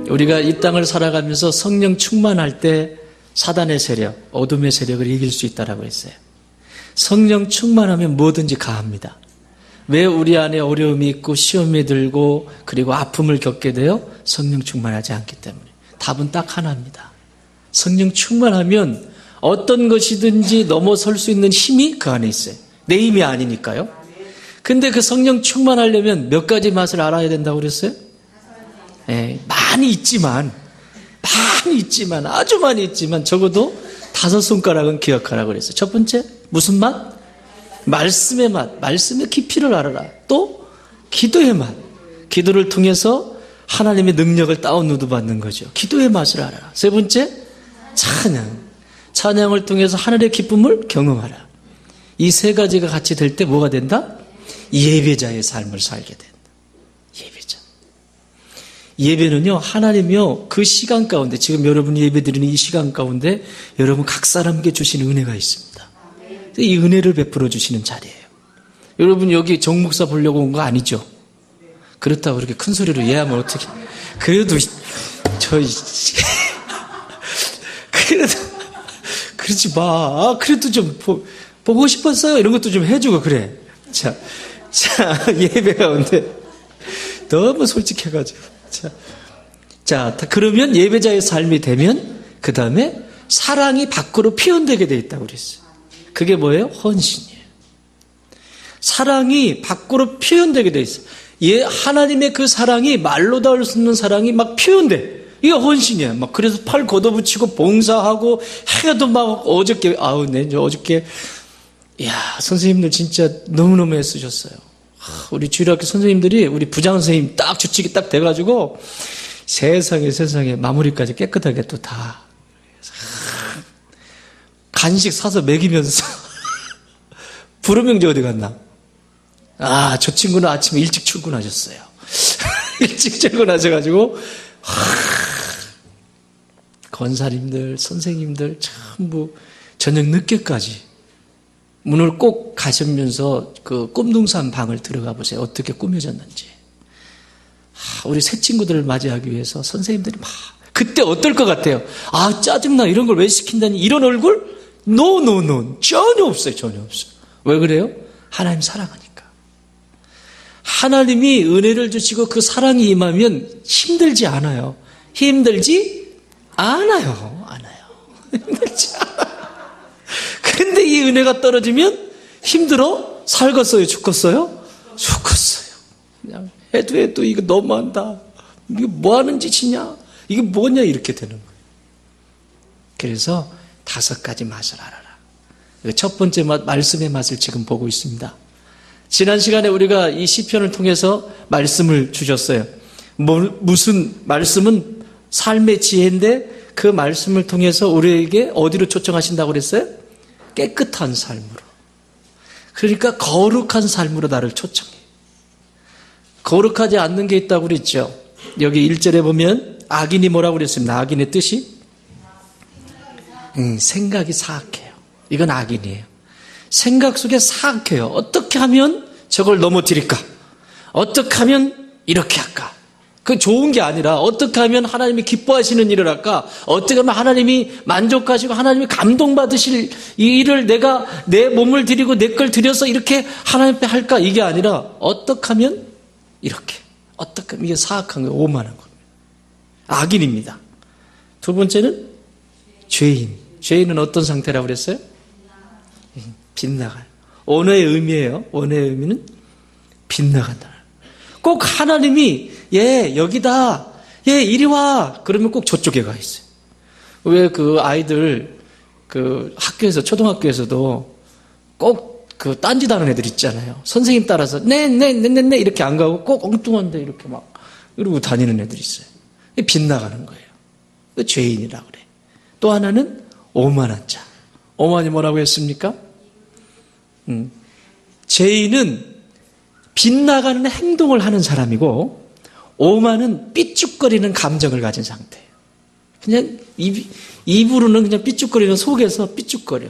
우리가 이 땅을 살아가면서 성령 충만할 때 사단의 세력, 어둠의 세력을 이길 수 있다라고 했어요. 성령 충만하면 뭐든지 가합니다. 왜 우리 안에 어려움이 있고 시험이 들고 그리고 아픔을 겪게 돼요? 성령 충만하지 않기 때문에. 답은 딱 하나입니다. 성령 충만하면 어떤 것이든지 넘어설 수 있는 힘이 그 안에 있어요. 내 힘이 아니니까요. 근데 그 성령 충만하려면 몇 가지 맛을 알아야 된다고 그랬어요? 많이 있지만 아주 많이 있지만 적어도 5손가락은 기억하라고 그랬어요. 첫 번째 무슨 맛? 말씀의 맛, 말씀의 깊이를 알아라. 또 기도의 맛, 기도를 통해서 하나님의 능력을 다운로드 받는 거죠. 기도의 맛을 알아라. 세 번째 찬양, 찬양을 통해서 하늘의 기쁨을 경험하라. 이 세 가지가 같이 될 때 뭐가 된다? 예배자의 삶을 살게 된다. 예배자. 예배는요, 하나님이요, 그 시간 가운데, 지금 여러분이 예배드리는 이 시간 가운데 여러분 각 사람에게 주신 은혜가 있습니다. 이 은혜를 베풀어 주시는 자리예요. 여러분 여기 정 목사 보려고 온 거 아니죠? 그렇다고 그렇게 큰 소리로 얘기하면 어떻게? 그래도 그래도 그러지 마. 그래도 좀 보고 싶었어요. 이런 것도 좀 해주고 그래. 자 예배 가운데 너무 솔직해가지고 자 그러면 예배자의 삶이 되면 그 다음에 사랑이 밖으로 표현되게 돼 있다고 그랬어요. 그게 뭐예요? 헌신이에요. 사랑이 밖으로 표현되게 돼 있어요. 하나님의 그 사랑이 말로 닿을 수 없는 사랑이 막 표현돼. 이게 헌신이에요. 막 그래서 팔 걷어붙이고 봉사하고 해도 막 어저께 선생님들 진짜 너무너무 애쓰셨어요. 우리 주일학교 선생님들이 우리 부장 선생님 딱 주칙이 딱 돼가지고 세상에 마무리까지 깨끗하게 또 다 간식 사서 먹이면서 부르명제 어디 갔나? 저 친구는 아침에 일찍 출근하셨어요. 일찍 출근하셔가지고 권사님들, 선생님들 전부 저녁 늦게까지 문을 꼭 가시면서 그 꿈둥산 방을 들어가 보세요. 어떻게 꾸며졌는지. 우리 새 친구들을 맞이하기 위해서 선생님들이 막 그때 어떨 것 같아요? 짜증나. 이런 걸 왜 시킨다니. 이런 얼굴? No. 전혀 없어요. 왜 그래요? 하나님 사랑하니까. 하나님이 은혜를 주시고 그 사랑이 임하면 힘들지 않아요. 힘들지 않아요. 힘들지 않아요. 근데 이 은혜가 떨어지면 힘들어? 살겠어요? 죽겠어요? 죽겠어요. 그냥 해도 이거 너무한다. 이게 뭐 하는 짓이냐? 이게 뭐냐? 이렇게 되는 거예요. 그래서 5가지 맛을 알아라. 첫 번째 맛, 말씀의 맛을 지금 보고 있습니다. 지난 시간에 우리가 이 시편을 통해서 말씀을 주셨어요. 무슨 말씀은 삶의 지혜인데 그 말씀을 통해서 우리에게 어디로 초청하신다고 그랬어요? 깨끗한 삶으로. 그러니까 거룩한 삶으로 나를 초청해. 거룩하지 않는 게 있다고 그랬죠. 여기 1절에 보면 악인이 뭐라고 그랬습니다. 악인의 뜻이 생각이 사악해요. 이건 악인이에요. 생각 속에 사악해요. 어떻게 하면 저걸 넘어뜨릴까? 어떻게 하면 이렇게 할까? 그 좋은 게 아니라 어떻게 하면 하나님이 기뻐하시는 일을 할까? 어떻게 하면 하나님이 만족하시고 하나님이 감동받으실 이 일을 내가 내 몸을 드리고 내 걸 드려서 이렇게 하나님 앞에 할까? 이게 아니라 어떻게 하면 이렇게. 어떻게 하면 이게 사악한 거예요. 오만한 겁니다. 악인입니다. 두 번째는 죄인. 죄인은 어떤 상태라고 그랬어요? 빗나가요. 언어의 의미예요. 언어의 의미는 빗나간다. 꼭 하나님이 여기다. 이리 와. 그러면 꼭 저쪽에 가 있어요. 왜 그 아이들 그 학교에서 초등학교에서도 꼭 그 딴짓하는 애들 있잖아요. 선생님 따라서 네 이렇게 안 가고 꼭 엉뚱한데 이렇게 막 이러고 다니는 애들 있어요. 빗나가는 거예요. 죄인이라고 그래. 또 하나는 오만한 자. 오만이 뭐라고 했습니까? 죄인은 빗나가는 행동을 하는 사람이고 오만은 삐죽거리는 감정을 가진 상태예요. 그냥 입으로는 그냥 삐죽거리는 속에서 삐죽거려.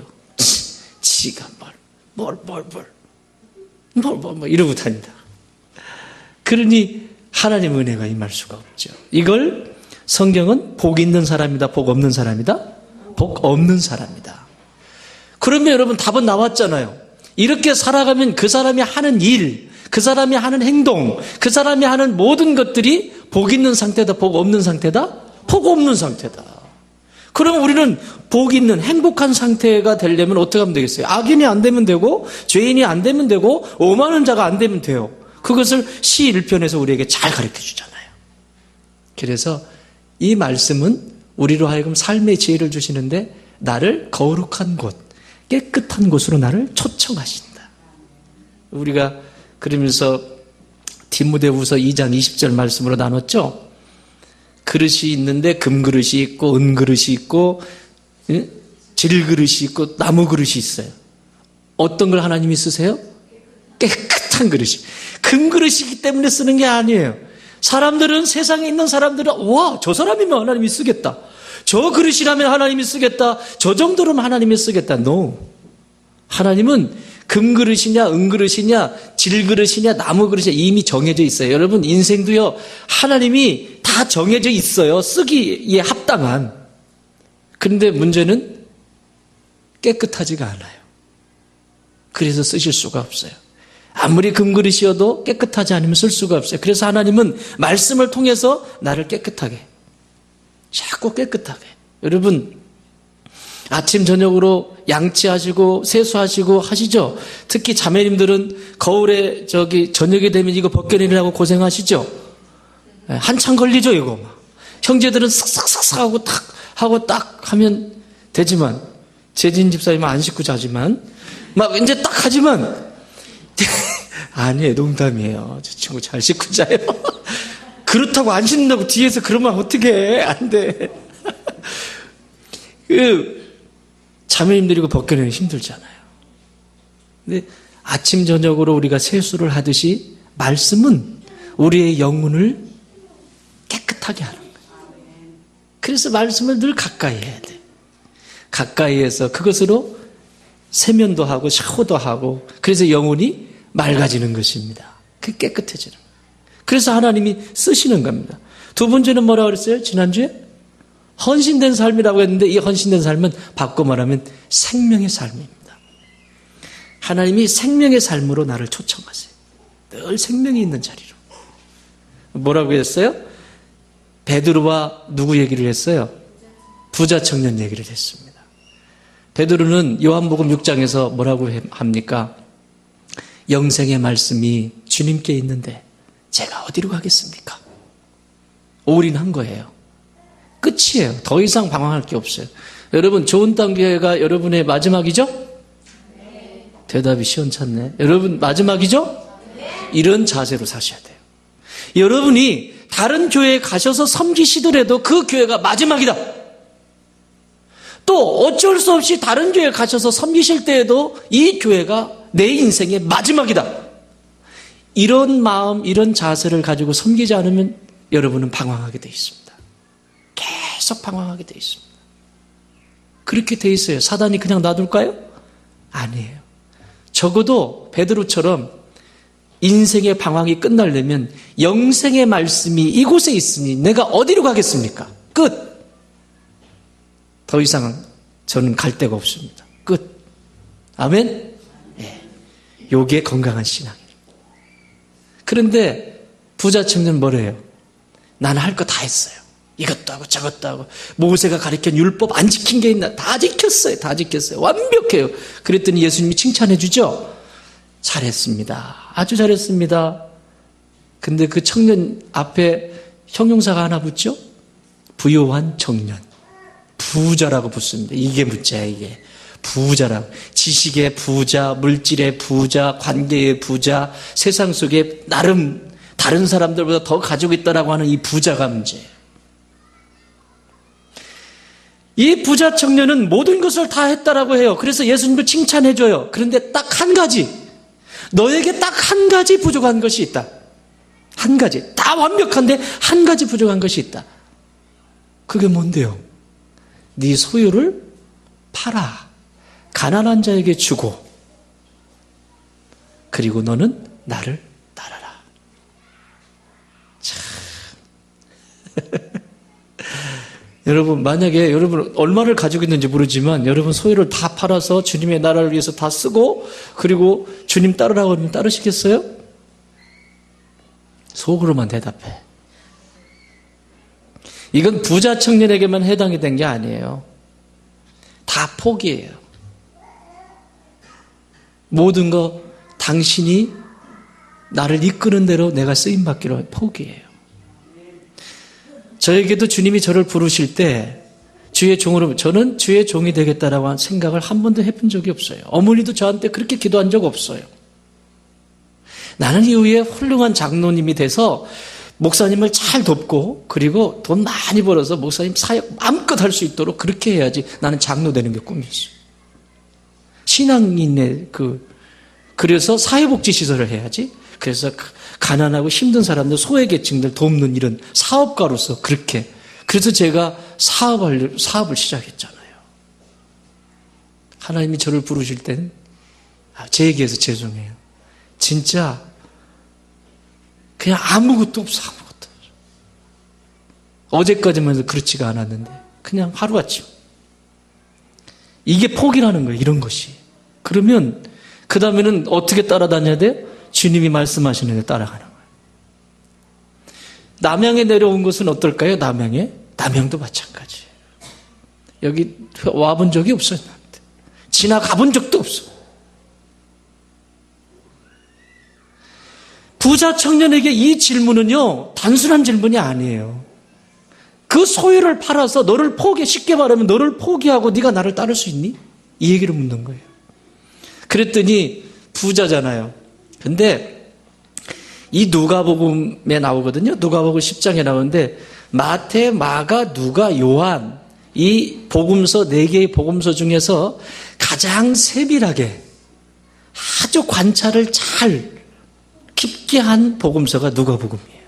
지가 뭘 이러고 다닌다. 그러니 하나님 은혜가 임할 수가 없죠. 이걸 성경은 복 있는 사람이다, 복 없는 사람이다? 복 없는 사람이다. 그러면 여러분 답은 나왔잖아요. 이렇게 살아가면 그 사람이 하는 일, 그 사람이 하는 행동, 그 사람이 하는 모든 것들이 복 있는 상태다, 복 없는 상태다? 복 없는 상태다. 그러면 우리는 복 있는 행복한 상태가 되려면 어떻게 하면 되겠어요? 악인이 안 되면 되고 죄인이 안 되면 되고 오만한 자가 안 되면 돼요. 그것을 시 1편에서 우리에게 잘 가르쳐 주잖아요. 그래서 이 말씀은 우리로 하여금 삶의 지혜를 주시는데 나를 거룩한 곳, 깨끗한 곳으로 나를 초청하신다. 우리가 그러면서 디모데후서 2장 20절 말씀으로 나눴죠. 그릇이 있는데 금그릇이 있고 은그릇이 있고 질그릇이 있고 나무 그릇이 있어요. 어떤 걸 하나님이 쓰세요? 깨끗한 그릇이. 금그릇이기 때문에 쓰는 게 아니에요. 사람들은, 세상에 있는 사람들은 와, 저 사람이면 하나님이 쓰겠다. 저 그릇이라면 하나님이 쓰겠다. 저 정도로는 하나님이 쓰겠다. No. 하나님은 금그릇이냐 은그릇이냐 질그릇이냐 나무 그릇이냐 이미 정해져 있어요. 여러분 인생도요, 하나님이 다 정해져 있어요. 쓰기에 합당한. 그런데 문제는 깨끗하지가 않아요. 그래서 쓰실 수가 없어요. 아무리 금그릇이어도 깨끗하지 않으면 쓸 수가 없어요. 그래서 하나님은 말씀을 통해서 나를 깨끗하게, 자꾸 깨끗하게. 여러분 아침 저녁으로 양치하시고 세수하시고 하시죠. 특히 자매님들은 거울에 저녁이 되면 이거 벗겨내느라고 고생하시죠. 한참 걸리죠 이거. 형제들은 싹싹싹싹 하고 딱 하면 되지만, 재진 집사님은 안 씻고 자지만 막 이제 딱 하지만 아니에요, 농담이에요. 저 친구 잘 씻고 자요. 그렇다고 안 씻는다고 뒤에서 그러면 어떻게 해? 안 돼. 자매님들이 이거 벗겨내기 힘들잖아요. 근데 아침 저녁으로 우리가 세수를 하듯이 말씀은 우리의 영혼을 깨끗하게 하는 거예요. 그래서 말씀을 늘 가까이 해야 돼. 가까이에서 그것으로 세면도 하고 샤워도 하고, 그래서 영혼이 맑아지는 것입니다. 그게 깨끗해지는 거예요. 그래서 하나님이 쓰시는 겁니다. 두 번째는 뭐라고 그랬어요? 지난주에? 헌신된 삶이라고 했는데, 이 헌신된 삶은 바꿔 말하면 생명의 삶입니다. 하나님이 생명의 삶으로 나를 초청하세요. 늘 생명이 있는 자리로. 뭐라고 했어요? 베드로와 누구 얘기를 했어요? 부자 청년 얘기를 했습니다. 베드로는 요한복음 6장에서 뭐라고 합니까? 영생의 말씀이 주님께 있는데 제가 어디로 가겠습니까? 올인한 거예요. 끝이에요. 더 이상 방황할 게 없어요. 여러분, 좋은 땅 교회가 여러분의 마지막이죠? 네. 대답이 시원찮네. 여러분 마지막이죠? 네. 이런 자세로 사셔야 돼요. 여러분이 다른 교회에 가셔서 섬기시더라도 그 교회가 마지막이다. 또 어쩔 수 없이 다른 교회에 가셔서 섬기실 때에도 이 교회가 내 인생의 마지막이다. 이런 마음, 이런 자세를 가지고 섬기지 않으면 여러분은 방황하게 돼 있습니다. 계속 방황하게 돼 있습니다. 그렇게 돼 있어요. 사단이 그냥 놔둘까요? 아니에요. 적어도 베드로처럼 인생의 방황이 끝나려면 영생의 말씀이 이곳에 있으니 내가 어디로 가겠습니까? 끝. 더 이상 저는 갈 데가 없습니다. 끝. 아멘? 예. 요게 건강한 신앙입니다. 그런데 부자 청년 뭐래요? 나는 할 거 다 했어요. 이것도 하고 저것도 하고 모세가 가르친 율법 안 지킨 게 있나? 다 지켰어요. 다 지켰어요. 완벽해요. 그랬더니 예수님이 칭찬해 주죠. 잘했습니다. 아주 잘했습니다. 근데 그 청년 앞에 형용사가 하나 붙죠? 부요한 청년. 부자라고 붙습니다. 이게 문제야, 이게. 부자라고. 지식의 부자, 물질의 부자, 관계의 부자, 세상 속에 나름 다른 사람들보다 더 가지고 있다라고 하는 이 부자가 문제예요. 이 부자 청년은 모든 것을 다 했다라고 해요. 그래서 예수님도 칭찬해줘요. 그런데 딱 한 가지, 너에게 딱 한 가지 부족한 것이 있다. 한 가지. 다 완벽한데 한 가지 부족한 것이 있다. 그게 뭔데요? 네 소유를 팔아 가난한 자에게 주고, 그리고 너는 나를 따라라. 참. 여러분, 만약에 여러분 얼마를 가지고 있는지 모르지만 여러분 소유를 다 팔아서 주님의 나라를 위해서 다 쓰고 그리고 주님 따르라고 하면 따르시겠어요? 속으로만 대답해. 이건 부자 청년에게만 해당이 된 게 아니에요. 다 포기해요. 모든 거 당신이 나를 이끄는 대로 내가 쓰임받기로 포기해요. 저에게도 주님이 저를 부르실 때 주의 종으로 저는 주의 종이 되겠다라고 생각을 한 번도 해본 적이 없어요. 어머니도 저한테 그렇게 기도한 적 없어요. 나는 이후에 훌륭한 장로님이 돼서 목사님을 잘 돕고 그리고 돈 많이 벌어서 목사님 사역 마음껏 할 수 있도록 그렇게 해야지 나는 장로 되는 게 꿈이었어요. 신앙인의 그래서 사회복지시설을 해야지. 그래서 가난하고 힘든 사람들, 소외계층들 돕는 이런 사업가로서 그렇게. 그래서 제가 사업을 시작했잖아요. 하나님이 저를 부르실 때는 제 얘기해서 죄송해요. 진짜 그냥 아무것도 없어. 어제까지만 해도 그렇지가 않았는데 그냥 하루아침. 이게 포기라는 거예요. 이런 것이. 그러면 그 다음에는 어떻게 따라다녀야 돼요? 주님이 말씀하시는 데 따라가는 거예요. 남양에 내려온 것은 어떨까요? 남양도 마찬가지예요. 여기 와본 적이 없어요. 지나가 본 적도 없어. 부자 청년에게 이 질문은요, 단순한 질문이 아니에요. 그 소유를 팔아서 너를 쉽게 말하면 너를 포기하고 네가 나를 따를 수 있니? 이 얘기를 묻는 거예요. 그랬더니 부자잖아요. 근데 이 누가복음에 나오거든요. 누가복음 10장에 나오는데 마태, 마가, 누가, 요한 이 복음서 4개의 복음서 중에서 가장 세밀하게 아주 관찰을 잘 깊게 한 복음서가 누가복음이에요.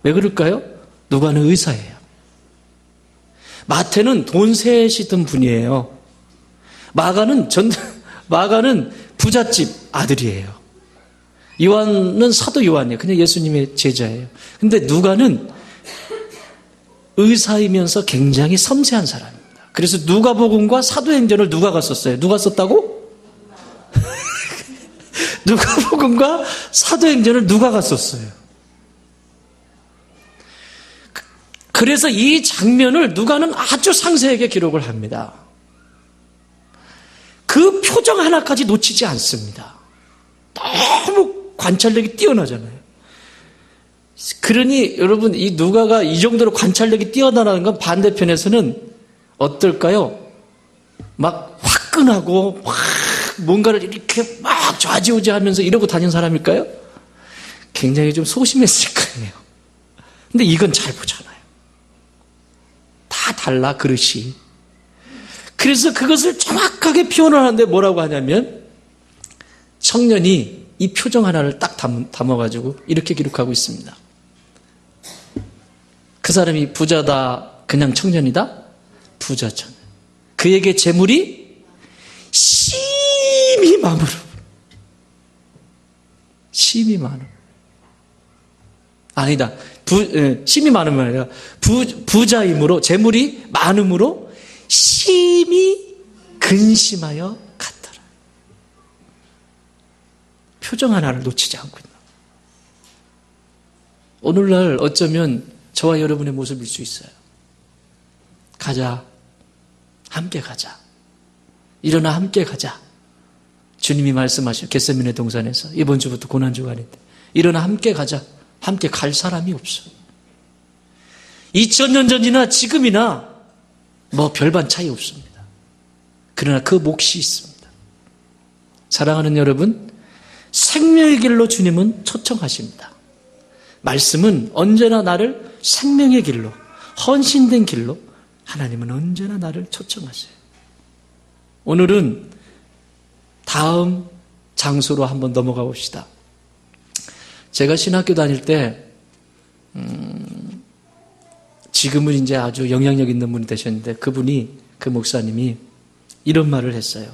왜 그럴까요? 누가는 의사예요. 마태는 돈 세시던 분이에요. 마가는 부잣집 아들이에요. 요한은 사도 요한이에요. 그냥 예수님의 제자예요. 근데 누가는 의사이면서 굉장히 섬세한 사람입니다. 그래서 누가복음과 사도행전을 누가가 썼어요. 누가 썼다고? 누가복음과 사도행전을 누가가 썼어요. 그래서 이 장면을 누가는 아주 상세하게 기록을 합니다. 그 표정 하나까지 놓치지 않습니다. 너무 관찰력이 뛰어나잖아요. 그러니 여러분 이 누가가 이 정도로 관찰력이 뛰어나다는 건 반대편에서는 어떨까요? 막 화끈하고 막 뭔가를 이렇게 막 좌지우지하면서 이러고 다닌 사람일까요? 굉장히 좀 소심했을 거예요. 근데 이건 잘 보잖아요. 다 달라 그릇이. 그래서 그것을 정확하게 표현을 하는데 뭐라고 하냐면 청년이 이 표정 하나를 딱 담아가지고 이렇게 기록하고 있습니다. 그 사람이 부자다, 그냥 청년이다? 부자 청년. 그에게 재물이 심히 많으로. 심히 많음. 아니다. 심히 많으면 아니라 부자이므로 재물이 많음으로 심히 근심하여 갔더라. 표정 하나를 놓치지 않고 있다. 오늘날 어쩌면 저와 여러분의 모습일 수 있어요. 가자. 함께 가자. 일어나 함께 가자. 주님이 말씀하셔. 겟세마네 동산에서 이번 주부터 고난주가 아닌데 일어나 함께 가자. 함께 갈 사람이 없어. 2000년 전이나 지금이나 뭐 별반 차이 없습니다. 그러나 그 몫이 있습니다. 사랑하는 여러분, 생명의 길로 주님은 초청하십니다. 말씀은 언제나 나를 생명의 길로, 헌신된 길로 하나님은 언제나 나를 초청하세요. 오늘은 다음 장소로 한번 넘어가 봅시다. 제가 신학교 다닐 때 지금은 이제 아주 영향력 있는 분이 되셨는데 그 목사님이 이런 말을 했어요.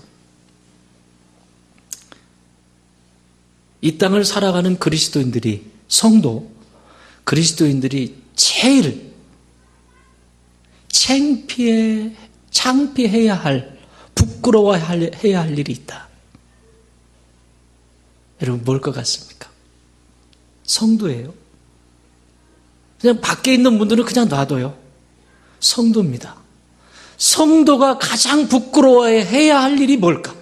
이 땅을 살아가는 그리스도인들이 그리스도인들이 제일 창피해야 할, 부끄러워해야 할 일이 있다. 여러분, 뭘 것 같습니까? 성도예요. 그냥 밖에 있는 분들은 그냥 놔둬요. 성도입니다. 성도가 가장 부끄러워해야 할 일이 뭘까?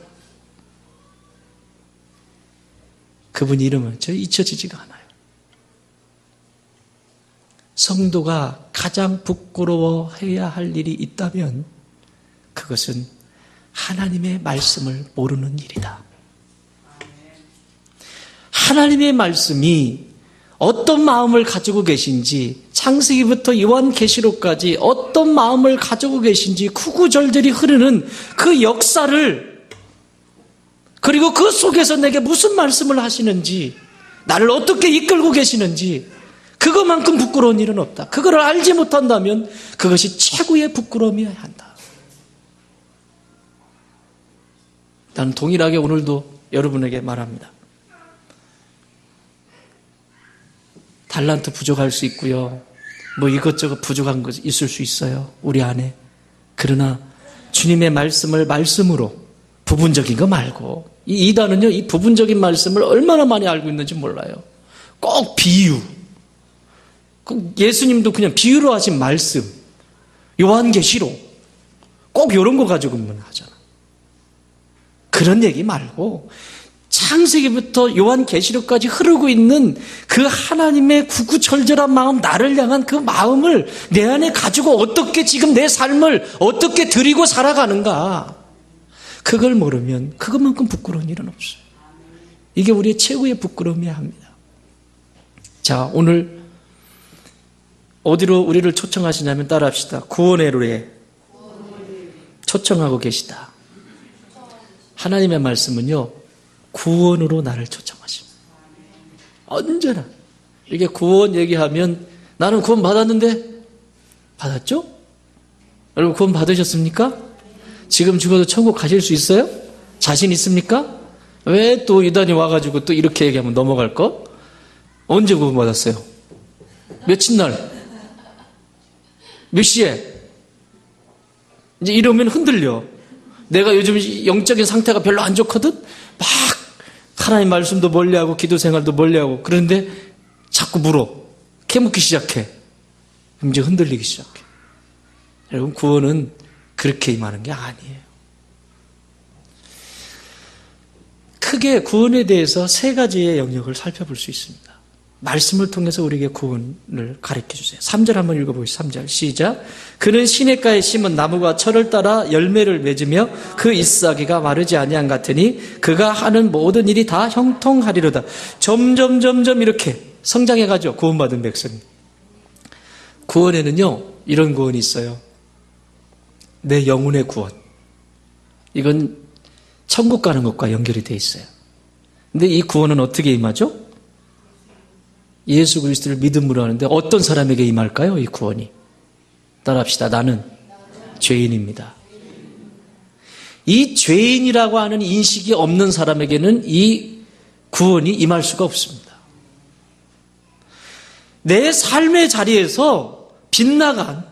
그분 이름은 저 잊혀지지가 않아요. 성도가 가장 부끄러워해야 할 일이 있다면 그것은 하나님의 말씀을 모르는 일이다. 하나님의 말씀이 어떤 마음을 가지고 계신지, 창세기부터 요한계시록까지 어떤 마음을 가지고 계신지 구구절절히 흐르는 그 역사를, 그리고 그 속에서 내게 무슨 말씀을 하시는지, 나를 어떻게 이끌고 계시는지, 그것만큼 부끄러운 일은 없다. 그거를 알지 못한다면 그것이 최고의 부끄러움이어야 한다. 나는 동일하게 오늘도 여러분에게 말합니다. 달란트 부족할 수 있고요. 뭐 이것저것 부족한 것 있을 수 있어요. 우리 안에. 그러나 주님의 말씀을 말씀으로, 부분적인 거 말고, 이 이단은요, 이 부분적인 말씀을 얼마나 많이 알고 있는지 몰라요. 꼭 비유. 예수님도 그냥 비유로 하신 말씀, 요한계시록, 꼭 이런 거 가지고만 하잖아. 그런 얘기 말고 창세기부터 요한계시록까지 흐르고 있는 그 하나님의 구구절절한 마음, 나를 향한 그 마음을 내 안에 가지고 어떻게 지금 내 삶을 어떻게 드리고 살아가는가, 그걸 모르면 그것만큼 부끄러운 일은 없어요. 이게 우리의 최고의 부끄러움이어야 합니다. 자, 오늘 어디로 우리를 초청하시냐면 따라합시다. 구원의 노래 초청하고 계시다. 하나님의 말씀은요, 구원으로 나를 초청하십니다. 언제나. 이게 구원 얘기하면 나는 구원 받았는데, 받았죠? 여러분 구원 받으셨습니까? 지금 죽어도 천국 가실 수 있어요? 자신 있습니까? 왜 또 이단이 와가지고 또 이렇게 얘기하면 넘어갈 거? 언제 구원 받았어요? 며칠 날? 몇 시에? 이제 이러면 흔들려. 내가 요즘 영적인 상태가 별로 안 좋거든? 막 하나님 말씀도 멀리하고 기도 생활도 멀리하고, 그런데 자꾸 물어. 캐묻기 시작해. 그럼 이제 흔들리기 시작해. 여러분, 구원은 그렇게 임하는 게 아니에요. 크게 구원에 대해서 세 가지의 영역을 살펴볼 수 있습니다. 말씀을 통해서 우리에게 구원을 가르쳐주세요. 3절 한번 읽어보시죠. 3절 시작. 그는 시냇가에 심은 나무가 철을 따라 열매를 맺으며 그 잎사귀가 마르지 아니한 같으니 그가 하는 모든 일이 다 형통하리로다. 점점 이렇게 성장해가죠. 구원받은 백성이. 구원에는요, 이런 구원이 있어요. 내 영혼의 구원. 이건 천국 가는 것과 연결이 돼 있어요. 근데 이 구원은 어떻게 임하죠? 예수 그리스도를 믿음으로 하는데 어떤 사람에게 임할까요? 이 구원이. 따라합시다. 나는 죄인입니다. 이 죄인이라고 하는 인식이 없는 사람에게는 이 구원이 임할 수가 없습니다. 내 삶의 자리에서 빗나간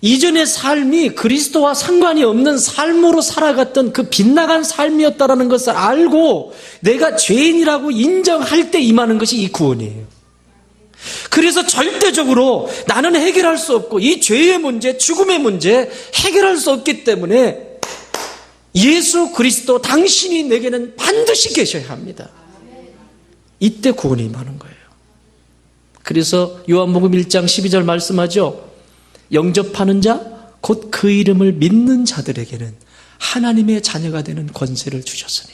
이전의 삶이 그리스도와 상관이 없는 삶으로 살아갔던 그 빗나간 삶이었다는 것을 알고 내가 죄인이라고 인정할 때 임하는 것이 이 구원이에요. 그래서 절대적으로 나는 해결할 수 없고 이 죄의 문제, 죽음의 문제 해결할 수 없기 때문에 예수 그리스도 당신이 내게는 반드시 계셔야 합니다. 이때 구원이 임하는 거예요. 그래서 요한복음 1장 12절 말씀하죠. 영접하는 자, 곧 그 이름을 믿는 자들에게는 하나님의 자녀가 되는 권세를 주셨으니.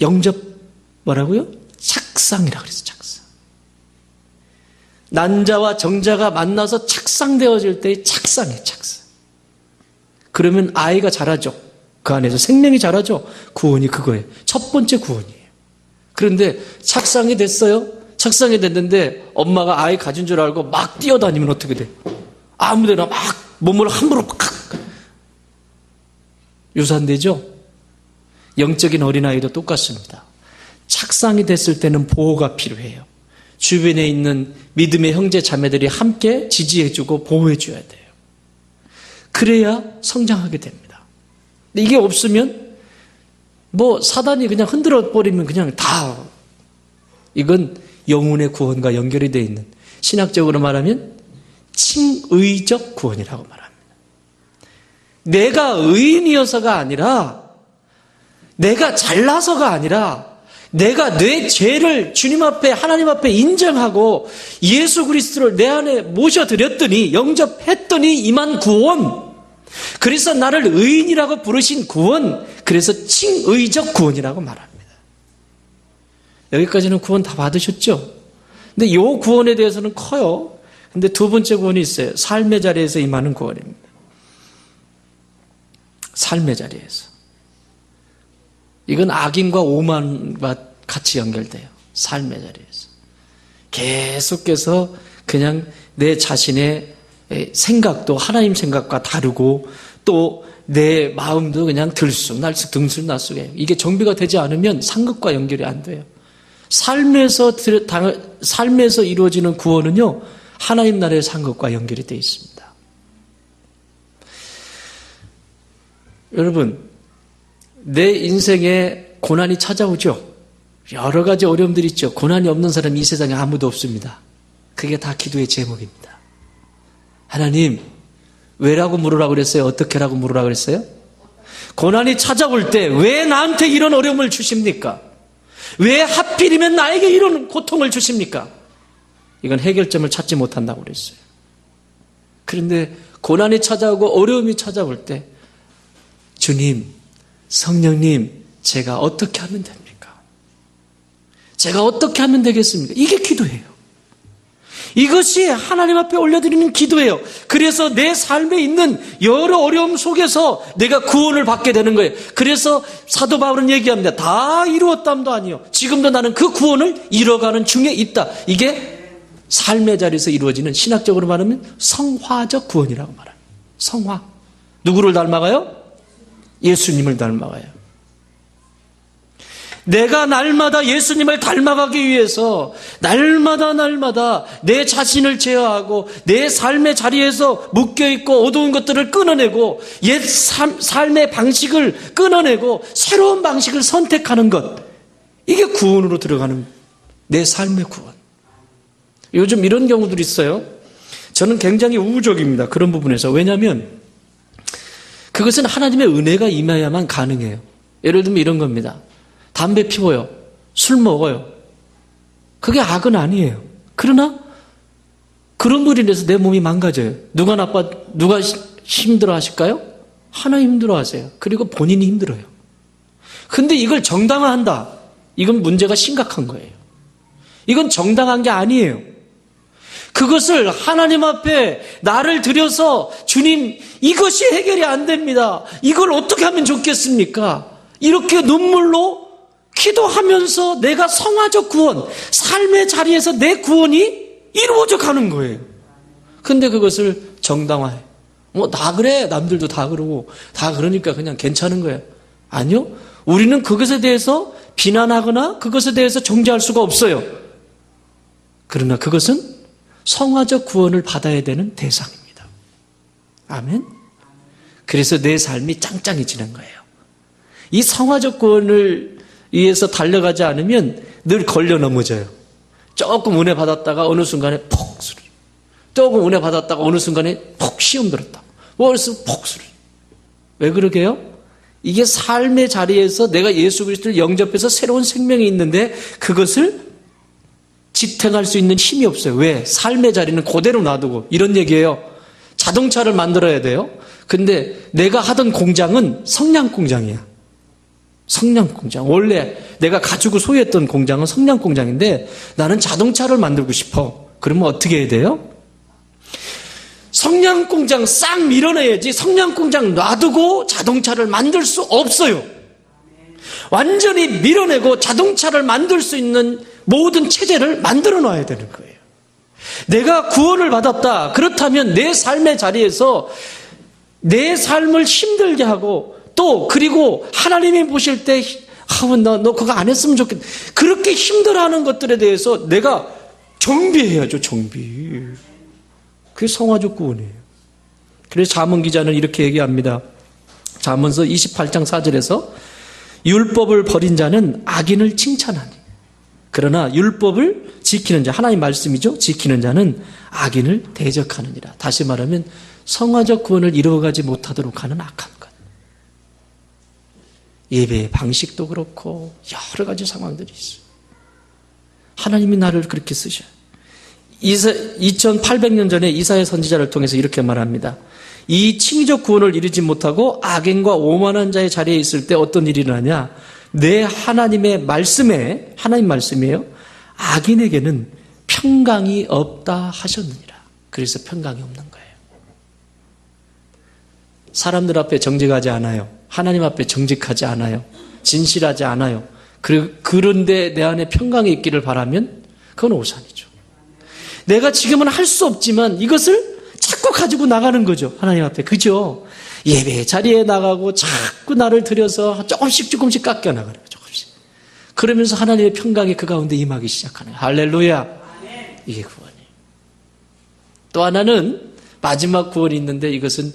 영접 뭐라고요? 착상이라 그랬어요. 착상. 난자와 정자가 만나서 착상되어질 때의 착상이에요. 착상. 그러면 아이가 자라죠. 그 안에서 생명이 자라죠. 구원이 그거예요. 첫 번째 구원이에요. 그런데 착상이 됐어요. 착상이 됐는데 엄마가 아이 가진 줄 알고 막 뛰어다니면 어떻게 돼? 아무데나 막 몸을 함부로 막 유산되죠? 영적인 어린아이도 똑같습니다. 착상이 됐을 때는 보호가 필요해요. 주변에 있는 믿음의 형제 자매들이 함께 지지해주고 보호해줘야 돼요. 그래야 성장하게 됩니다. 근데 이게 없으면 사단이 그냥 흔들어 버리면 그냥 다, 이건 영혼의 구원과 연결이 되어 있는, 신학적으로 말하면 칭의적 구원이라고 말합니다. 내가 의인이어서가 아니라, 내가 잘나서가 아니라, 내가 내 죄를 주님 앞에, 하나님 앞에 인정하고 예수 그리스도를 내 안에 모셔드렸더니, 영접했더니 임한 구원, 그래서 나를 의인이라고 부르신 구원, 그래서 칭의적 구원이라고 말합니다. 여기까지는 구원 다 받으셨죠? 근데 이 구원에 대해서는 커요. 근데 두 번째 구원이 있어요. 삶의 자리에서 임하는 구원입니다. 삶의 자리에서. 이건 악인과 오만과 같이 연결돼요. 삶의 자리에서. 계속해서 그냥 내 자신의 생각도 하나님 생각과 다르고, 또 내 마음도 그냥 들쑥날쑥 등술날쑥해요. 이게 정비가 되지 않으면 상급과 연결이 안 돼요. 삶에서 이루어지는 구원은요, 하나님 나라의 상급과 연결이 되어 있습니다. 여러분, 내 인생에 고난이 찾아오죠. 여러 가지 어려움들이 있죠. 고난이 없는 사람이 이 세상에 아무도 없습니다. 그게 다 기도의 제목입니다. 하나님, 왜라고 물으라고 그랬어요? 어떻게라고 물으라고 그랬어요? 고난이 찾아올 때 왜 나한테 이런 어려움을 주십니까? 왜 하필이면 나에게 이런 고통을 주십니까? 이건 해결점을 찾지 못한다고 그랬어요. 그런데 고난이 찾아오고 어려움이 찾아올 때, 주님, 성령님, 제가 어떻게 하면 됩니까? 제가 어떻게 하면 되겠습니까? 이게 기도예요. 이것이 하나님 앞에 올려드리는 기도예요. 그래서 내 삶에 있는 여러 어려움 속에서 내가 구원을 받게 되는 거예요. 그래서 사도 바울은 얘기합니다. 다 이루었담도 아니요, 지금도 나는 그 구원을 이뤄가는 중에 있다. 이게 삶의 자리에서 이루어지는, 신학적으로 말하면 성화적 구원이라고 말합니다. 성화. 누구를 닮아가요? 예수님을 닮아가요. 내가 날마다 예수님을 닮아가기 위해서 날마다 내 자신을 제어하고 내 삶의 자리에서 묶여있고 어두운 것들을 끊어내고 옛 삶의 방식을 끊어내고 새로운 방식을 선택하는 것, 이게 구원으로 들어가는 내 삶의 구원. 요즘 이런 경우들이 있어요. 저는 굉장히 우호적입니다. 그런 부분에서. 왜냐하면 그것은 하나님의 은혜가 임해야만 가능해요. 예를 들면 이런 겁니다. 담배 피워요. 술 먹어요. 그게 악은 아니에요. 그러나 그런 분이 인해서 내 몸이 망가져요. 누가 힘들어 하실까요? 하나님 힘들어 하세요. 그리고 본인이 힘들어요. 근데 이걸 정당화한다. 이건 문제가 심각한 거예요. 이건 정당한 게 아니에요. 그것을 하나님 앞에 나를 들여서, 주님, 이것이 해결이 안 됩니다. 이걸 어떻게 하면 좋겠습니까? 이렇게 눈물로 기도하면서 내가 성화적 구원, 삶의 자리에서 내 구원이 이루어져 가는 거예요. 근데 그것을 정당화해. 다 그래. 남들도 다 그러고, 다 그러니까 그냥 괜찮은 거예요. 아니요. 우리는 그것에 대해서 비난하거나 그것에 대해서 정죄할 수가 없어요. 그러나 그것은 성화적 구원을 받아야 되는 대상입니다. 아멘. 그래서 내 삶이 짱짱해지는 거예요. 이 성화적 구원을 위해서 달려가지 않으면 늘 걸려 넘어져요. 조금 은혜 받았다가 어느 순간에 폭 수리. 조금 은혜 받았다가 어느 순간에 폭 시험 들었다. 그래서 폭 수리. 왜 그러게요? 이게 삶의 자리에서 내가 예수 그리스도를 영접해서 새로운 생명이 있는데 그것을 지탱할 수 있는 힘이 없어요. 왜? 삶의 자리는 그대로 놔두고. 이런 얘기예요. 자동차를 만들어야 돼요. 근데 내가 하던 공장은 성냥 공장이야. 성냥 공장. 원래 내가 가지고 소유했던 공장은 성냥 공장인데 나는 자동차를 만들고 싶어. 그러면 어떻게 해야 돼요? 성냥 공장 싹 밀어내야지. 성냥 공장 놔두고 자동차를 만들 수 없어요. 완전히 밀어내고 자동차를 만들 수 있는 모든 체제를 만들어 놔야 되는 거예요. 내가 구원을 받았다. 그렇다면 내 삶의 자리에서 내 삶을 힘들게 하고, 또 그리고 하나님이 보실 때 너 그거 안 했으면 좋겠다. 그렇게 힘들어하는 것들에 대해서 내가 정비해야죠, 정비. 그게 성화적 구원이에요. 그래서 잠언 기자는 이렇게 얘기합니다. 잠언서 28장 4절에서 율법을 버린 자는 악인을 칭찬하니 그러나 율법을 지키는 자, 하나님 말씀이죠. 지키는 자는 악인을 대적하느니라. 다시 말하면 성화적 구원을 이루어가지 못하도록 하는 악한 것. 예배의 방식도 그렇고 여러 가지 상황들이 있어요. 하나님이 나를 그렇게 쓰셔요. 2800년 전에 이사야 선지자를 통해서 이렇게 말합니다. 이 칭의적 구원을 이루지 못하고 악인과 오만한 자의 자리에 있을 때 어떤 일이 일어나냐? 내 하나님의 말씀에, 하나님 말씀이에요. 악인에게는 평강이 없다 하셨느니라. 그래서 평강이 없는 거예요. 사람들 앞에 정직하지 않아요. 하나님 앞에 정직하지 않아요. 진실하지 않아요. 그런데 내 안에 평강이 있기를 바라면 그건 오산이죠. 내가 지금은 할 수 없지만 이것을 자꾸 가지고 나가는 거죠. 하나님 앞에. 그죠? 예배 자리에 나가고 자꾸 나를 들여서 조금씩 깎여 나가는 거죠. 조금씩. 그러면서 하나님의 평강이 그 가운데 임하기 시작하는 거예요. 할렐루야. 이게 구원이에요. 또 하나는 마지막 구원이 있는데 이것은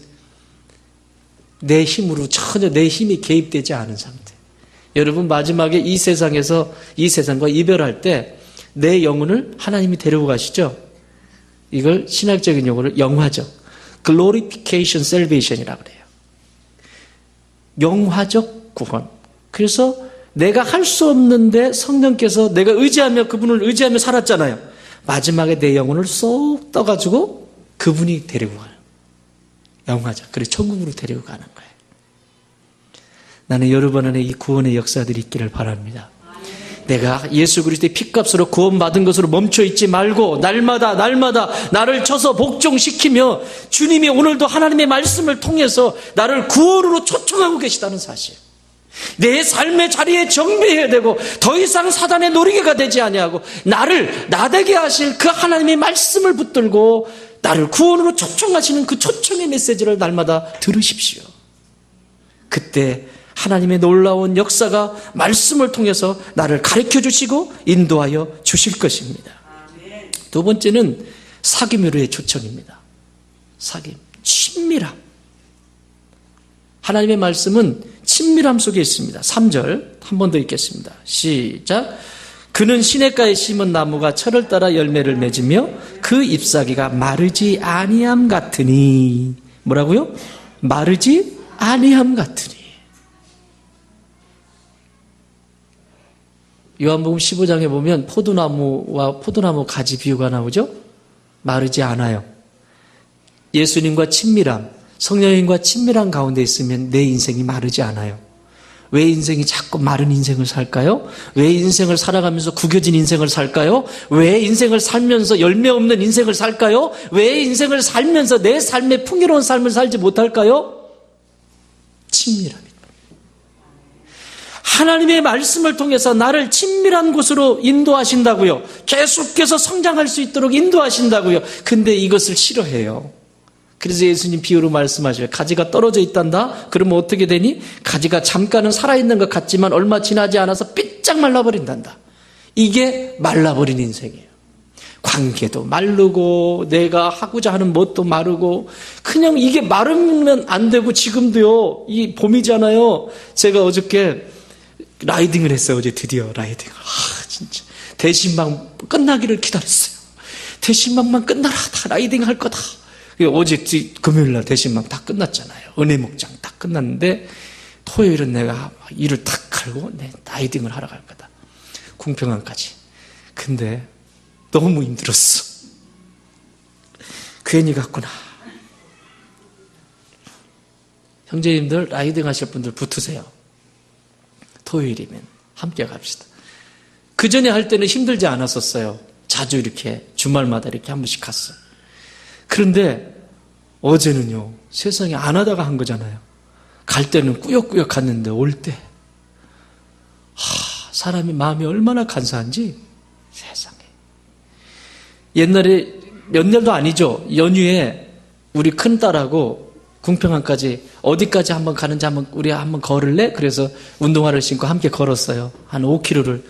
내 힘으로 전혀 내 힘이 개입되지 않은 상태. 여러분 마지막에 이 세상에서 이 세상과 이별할 때 내 영혼을 하나님이 데리고 가시죠. 이걸 신학적인 용어를 영화적 glorification salvation이라고 그래요. 영화적 구원. 그래서 내가 할 수 없는데 성령께서 내가 의지하며 그분을 의지하며 살았잖아요. 마지막에 내 영혼을 쏙 떠가지고 그분이 데리고 가요. 영화적. 그래서 천국으로 데리고 가는 거예요. 나는 여러분 안에 이 구원의 역사들이 있기를 바랍니다. 내가 예수 그리스도의 피값으로 구원받은 것으로 멈춰있지 말고 날마다 나를 쳐서 복종시키며 주님이 오늘도 하나님의 말씀을 통해서 나를 구원으로 초청하고 계시다는 사실. 내 삶의 자리에 정비해야 되고 더 이상 사단의 노리개가 되지 아니하고 나를 나되게 하실 그 하나님의 말씀을 붙들고 나를 구원으로 초청하시는 그 초청의 메시지를 날마다 들으십시오. 그때 하나님의 놀라운 역사가 말씀을 통해서 나를 가르쳐 주시고 인도하여 주실 것입니다. 두 번째는 사귐으로의 초청입니다. 사귐, 친밀함. 하나님의 말씀은 친밀함 속에 있습니다. 3절 한 번 더 읽겠습니다. 시작. 그는 시냇가에 심은 나무가 철을 따라 열매를 맺으며 그 잎사귀가 마르지 아니함 같으니. 뭐라고요? 마르지 아니함 같으니. 요한복음 15장에 보면 포도나무와 포도나무 가지 비유가 나오죠? 마르지 않아요. 예수님과 친밀함, 성령님과 친밀한 가운데 있으면 내 인생이 마르지 않아요. 왜 인생이 자꾸 마른 인생을 살까요? 왜 인생을 살아가면서 구겨진 인생을 살까요? 왜 인생을 살면서 열매 없는 인생을 살까요? 왜 인생을 살면서 내 삶의 풍요로운 삶을 살지 못할까요? 친밀함입니다. 하나님의 말씀을 통해서 나를 친밀한 곳으로 인도하신다고요. 계속해서 성장할 수 있도록 인도하신다고요. 근데 이것을 싫어해요. 그래서 예수님 비유로 말씀하셔요. 가지가 떨어져 있단다? 그러면 어떻게 되니? 가지가 잠깐은 살아있는 것 같지만 얼마 지나지 않아서 삐짝 말라버린단다. 이게 말라버린 인생이에요. 관계도 마르고 내가 하고자 하는 것도 마르고 그냥 이게 마르면 안 되고 지금도요. 이 봄이잖아요. 제가 어저께 라이딩을 했어요. 어제 드디어 라이딩을. 진짜 대신방 끝나기를 기다렸어요. 대신방만 끝나라. 다 라이딩 할 거다. 어제 금요일날 대신방 다 끝났잖아요. 은혜 목장 다 끝났는데 토요일은 내가 일을 탁 갈고 라이딩을 하러 갈 거다. 궁평항까지. 근데 너무 힘들었어. 괜히 갔구나. 형제님들 라이딩 하실 분들 붙으세요. 토요일이면 함께 갑시다. 그 전에 할 때는 힘들지 않았었어요. 자주 이렇게 주말마다 이렇게 한 번씩 갔어요. 그런데 어제는요, 세상에 안 하다가 한 거잖아요. 갈 때는 꾸역꾸역 갔는데 올 때, 사람이 마음이 얼마나 간사한지 세상에. 옛날에 몇 년도 아니죠. 연휴에 우리 큰딸하고 궁평항까지 어디까지 한번 가는지 우리 한번 걸을래? 그래서 운동화를 신고 함께 걸었어요. 한 5km를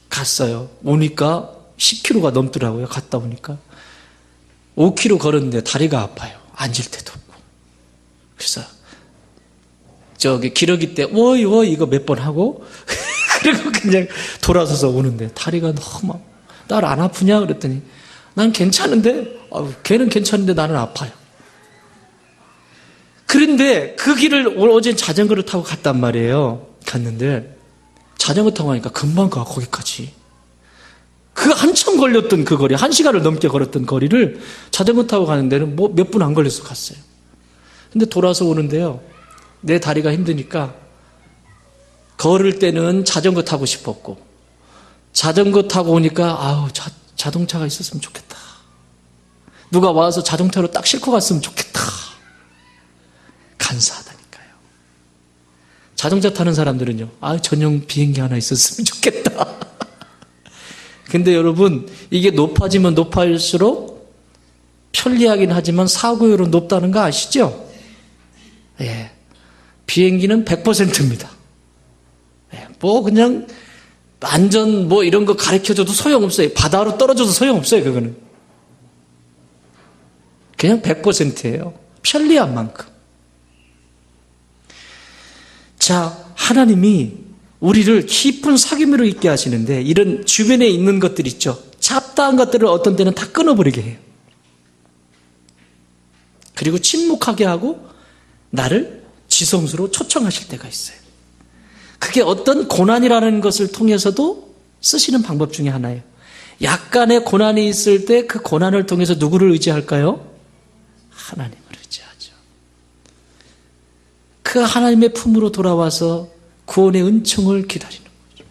갔어요. 오니까 10km가 넘더라고요. 갔다 오니까. 5km 걸었는데 다리가 아파요. 앉을 때도 없고. 그래서 저기 기러기 때 워이 이거 몇 번 하고 그리고 그냥 돌아서서 오는데 다리가 너무 날 안 아프냐 그랬더니 난 괜찮은데 걔는 괜찮은데 나는 아파요. 그런데 그 길을 어제 자전거를 타고 갔단 말이에요. 갔는데 자전거 타고 가니까 금방 가 거기까지. 그 한참 걸렸던 그 거리, 1시간을 넘게 걸었던 거리를 자전거 타고 가는 데는 뭐 몇 분 안 걸려서 갔어요. 근데 돌아서 오는데요. 내 다리가 힘드니까 걸을 때는 자전거 타고 싶었고 자전거 타고 오니까 자동차가 있었으면 좋겠다. 누가 와서 자동차로 딱 싣고 갔으면 좋겠다. 간사하다니까요. 자동차 타는 사람들은요. 전용 비행기 하나 있었으면 좋겠다. 근데 여러분 이게 높아지면 높아질수록 편리하긴 하지만 사고율은 높다는 거 아시죠? 예. 비행기는 100%입니다. 예. 뭐 그냥 안전 뭐 이런 거 가르쳐줘도 소용없어요. 바다로 떨어져도 소용없어요. 그거는. 그냥 100%예요. 편리한 만큼. 자, 하나님이 우리를 깊은 사귐으로 있게 하시는데 이런 주변에 있는 것들 있죠. 잡다한 것들을 어떤 때는 다 끊어버리게 해요. 그리고 침묵하게 하고 나를 지성수로 초청하실 때가 있어요. 그게 어떤 고난이라는 것을 통해서도 쓰시는 방법 중에 하나예요. 약간의 고난이 있을 때 그 고난을 통해서 누구를 의지할까요? 하나님을 의지하죠. 그 하나님의 품으로 돌아와서 구원의 은총을 기다리는 거죠.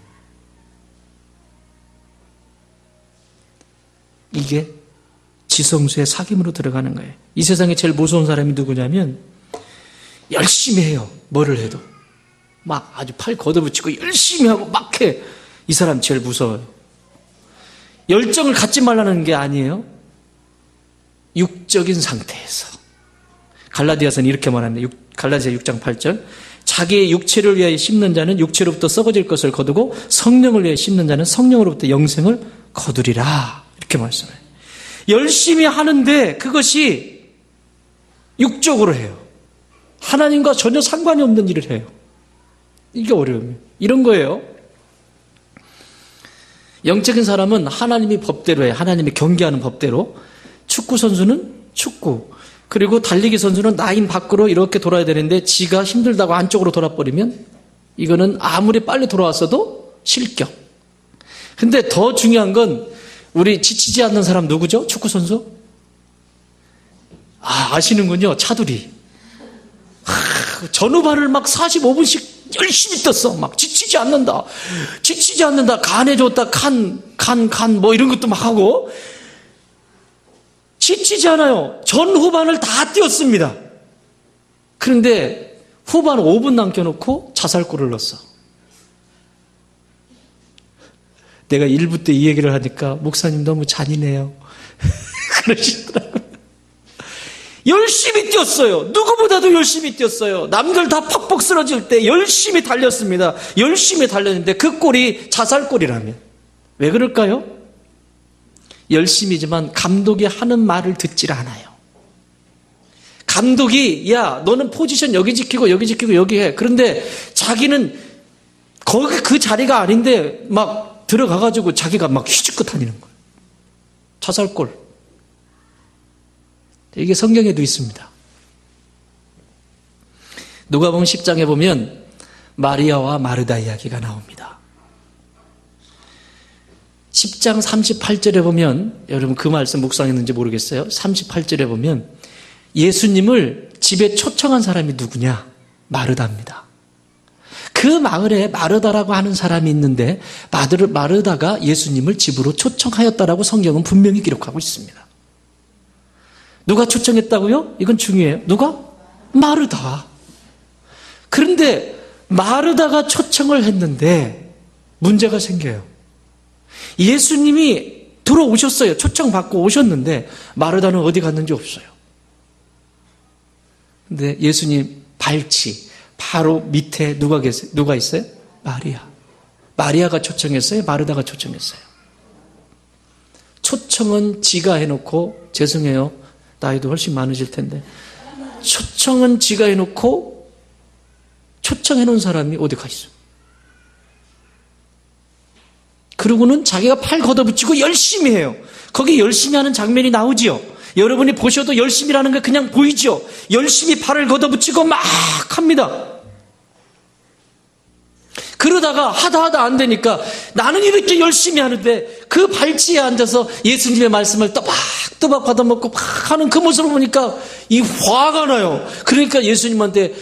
이게 지성수의 사귐으로 들어가는 거예요. 이 세상에 제일 무서운 사람이 누구냐면 열심히 해요. 뭐를 해도. 막 아주 팔 걷어붙이고 열심히 하고 막 해. 이 사람 제일 무서워요. 열정을 갖지 말라는 게 아니에요. 육적인 상태에서. 갈라디아서는 이렇게 말합니다. 갈라디아 6장 8절. 자기의 육체를 위하여 심는 자는 육체로부터 썩어질 것을 거두고 성령을 위하여 심는 자는 성령으로부터 영생을 거두리라. 이렇게 말씀해요. 열심히 하는데 그것이 육적으로 해요. 하나님과 전혀 상관이 없는 일을 해요. 이게 어려움이에요. 이런 거예요. 영적인 사람은 하나님이 법대로 해요. 하나님이 경계하는 법대로. 축구 선수는 축구. 그리고 달리기 선수는 라인 밖으로 이렇게 돌아야 되는데 지가 힘들다고 안쪽으로 돌아버리면 이거는 아무리 빨리 돌아왔어도 실격. 근데 더 중요한 건 우리 지치지 않는 사람 누구죠? 축구 선수? 아시는군요. 차두리. 전후반을 막 45분씩 열심히 떴어. 막 지치지 않는다. 지치지 않는다. 간해줬다. 간 뭐 이런 것도 막 하고. 지치지 않아요. 전 후반을 다 뛰었습니다. 그런데 후반 5분 남겨놓고 자살골을 넣었어. 내가 1부 때 이 얘기를 하니까 목사님 너무 잔인해요. 그러시더라고요. 열심히 뛰었어요. 누구보다도 열심히 뛰었어요. 남들 다 퍽퍽 쓰러질 때 열심히 달렸습니다. 열심히 달렸는데 그 골이 자살골이라면 왜 그럴까요? 열심히지만 감독이 하는 말을 듣질 않아요. 감독이 야 너는 포지션 여기 지키고 여기 지키고 여기 해. 그런데 자기는 거기 그 자리가 아닌데 막 들어가가지고 자기가 막 휘짓고 다니는 거예요. 자살골. 이게 성경에도 있습니다. 누가복음 10장에 보면 마리아와 마르다 이야기가 나옵니다. 10장 38절에 보면 여러분 그 말씀 묵상했는지 모르겠어요. 38절에 보면 예수님을 집에 초청한 사람이 누구냐? 마르다입니다. 그 마을에 마르다라고 하는 사람이 있는데 마르다가 예수님을 집으로 초청하였다라고 성경은 분명히 기록하고 있습니다. 누가 초청했다고요? 이건 중요해요. 누가? 마르다. 그런데 마르다가 초청을 했는데 문제가 생겨요. 예수님이 들어오셨어요. 초청받고 오셨는데 마르다는 어디 갔는지 없어요. 근데 예수님 발치 바로 밑에 누가 있어요? 마리아. 마리아가 초청했어요? 마르다가 초청했어요? 초청은 지가 해놓고, 죄송해요. 나이도 훨씬 많으실 텐데. 초청은 지가 해놓고, 초청해놓은 사람이 어디 가 있어? 그러고는 자기가 팔 걷어붙이고 열심히 해요. 거기 열심히 하는 장면이 나오지요. 여러분이 보셔도 열심히라는 게 그냥 보이죠. 열심히 팔을 걷어붙이고 막 합니다. 그러다가 하다 안 되니까 나는 이렇게 열심히 하는데 그 발치에 앉아서 예수님의 말씀을 또박또박 받아먹고 막 하는 그 모습을 보니까 이 화가 나요. 그러니까 예수님한테